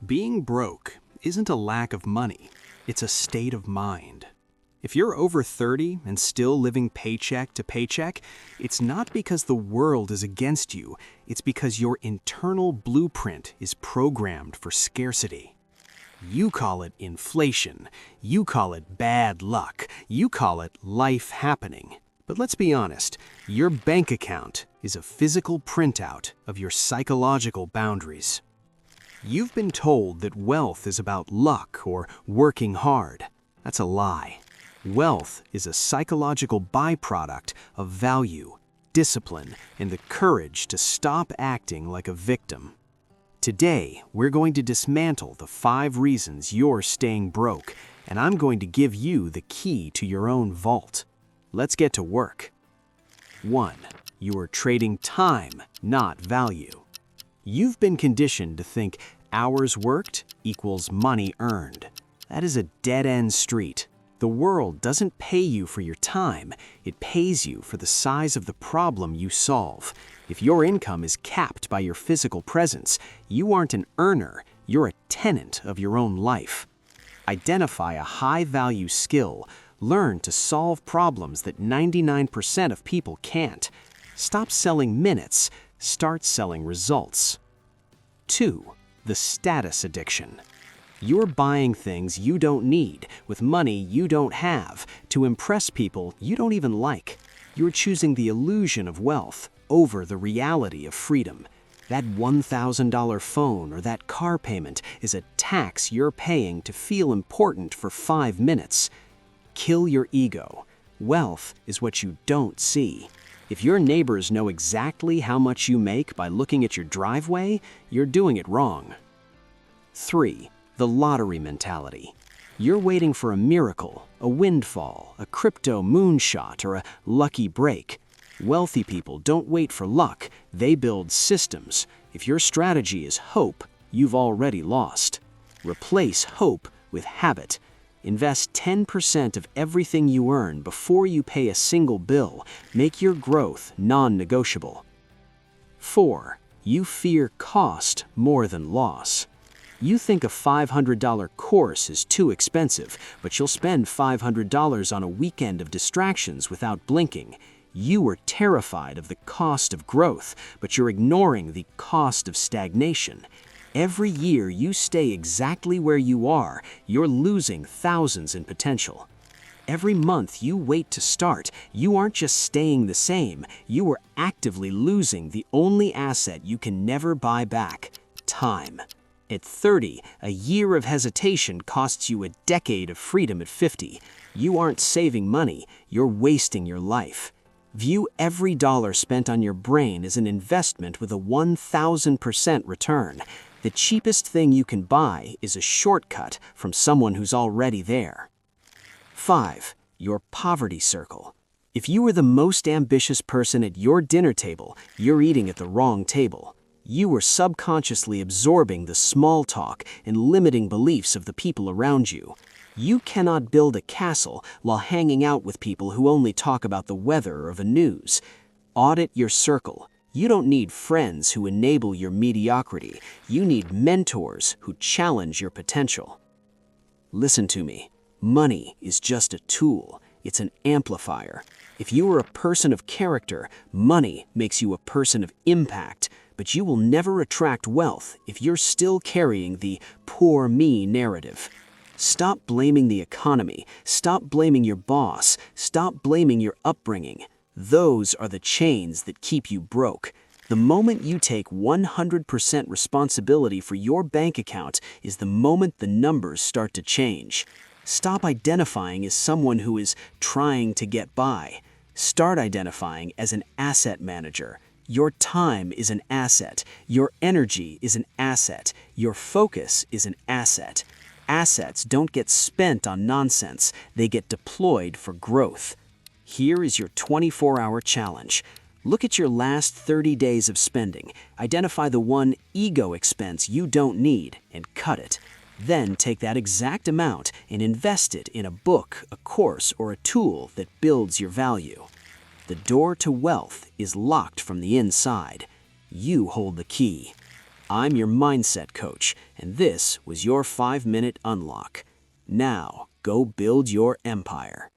Being broke isn't a lack of money, it's a state of mind. If you're over 30 and still living paycheck to paycheck, it's not because the world is against you, it's because your internal blueprint is programmed for scarcity. You call it inflation, you call it bad luck, you call it life happening. But let's be honest, your bank account is a physical printout of your psychological boundaries. You've been told that wealth is about luck or working hard. That's a lie. Wealth is a psychological byproduct of value, discipline, and the courage to stop acting like a victim. Today, we're going to dismantle the 5 reasons you're staying broke, and I'm going to give you the key to your own vault. Let's get to work. 1. You are trading time, not value. You've been conditioned to think hours worked equals money earned. That is a dead-end street. The world doesn't pay you for your time, it pays you for the size of the problem you solve. If your income is capped by your physical presence, you aren't an earner, you're a tenant of your own life. Identify a high-value skill. Learn to solve problems that 99% of people can't. Stop selling minutes, start selling results. 2. The status addiction. You're buying things you don't need with money you don't have to impress people you don't even like. You're choosing the illusion of wealth over the reality of freedom. That $1,000 phone or that car payment is a tax you're paying to feel important for 5 minutes. Kill your ego. Wealth is what you don't see. If your neighbors know exactly how much you make by looking at your driveway, you're doing it wrong. 3. The lottery mentality. You're waiting for a miracle, a windfall, a crypto moonshot, or a lucky break. Wealthy people don't wait for luck, they build systems. If your strategy is hope, you've already lost. Replace hope with habit. Invest 10% of everything you earn before you pay a single bill. Make your growth non-negotiable. 4. You fear cost more than loss. You think a $500 course is too expensive, but you'll spend $500 on a weekend of distractions without blinking. You are terrified of the cost of growth, but you're ignoring the cost of stagnation. Every year you stay exactly where you are, you're losing thousands in potential. Every month you wait to start, you aren't just staying the same, you are actively losing the only asset you can never buy back: time. At 30, a year of hesitation costs you a decade of freedom at 50. You aren't saving money, you're wasting your life. View every dollar spent on your brain as an investment with a 1,000% return. The cheapest thing you can buy is a shortcut from someone who's already there. 5. Your poverty circle. If you are the most ambitious person at your dinner table, you're eating at the wrong table. You are subconsciously absorbing the small talk and limiting beliefs of the people around you. You cannot build a castle while hanging out with people who only talk about the weather or the news. Audit your circle. You don't need friends who enable your mediocrity. You need mentors who challenge your potential. Listen to me. Money is just a tool. It's an amplifier. If you are a person of character, money makes you a person of impact. But you will never attract wealth if you're still carrying the poor me narrative. Stop blaming the economy. Stop blaming your boss. Stop blaming your upbringing. Those are the chains that keep you broke. The moment you take 100% responsibility for your bank account is the moment the numbers start to change. Stop identifying as someone who is trying to get by. Start identifying as an asset manager. Your time is an asset. Your energy is an asset. Your focus is an asset. Assets don't get spent on nonsense. They get deployed for growth. Here is your 24-hour challenge. Look at your last 30 days of spending. Identify the one ego expense you don't need and cut it. Then take that exact amount and invest it in a book, a course, or a tool that builds your value. The door to wealth is locked from the inside. You hold the key. I'm your mindset coach, and this was your 5-minute unlock. Now, go build your empire.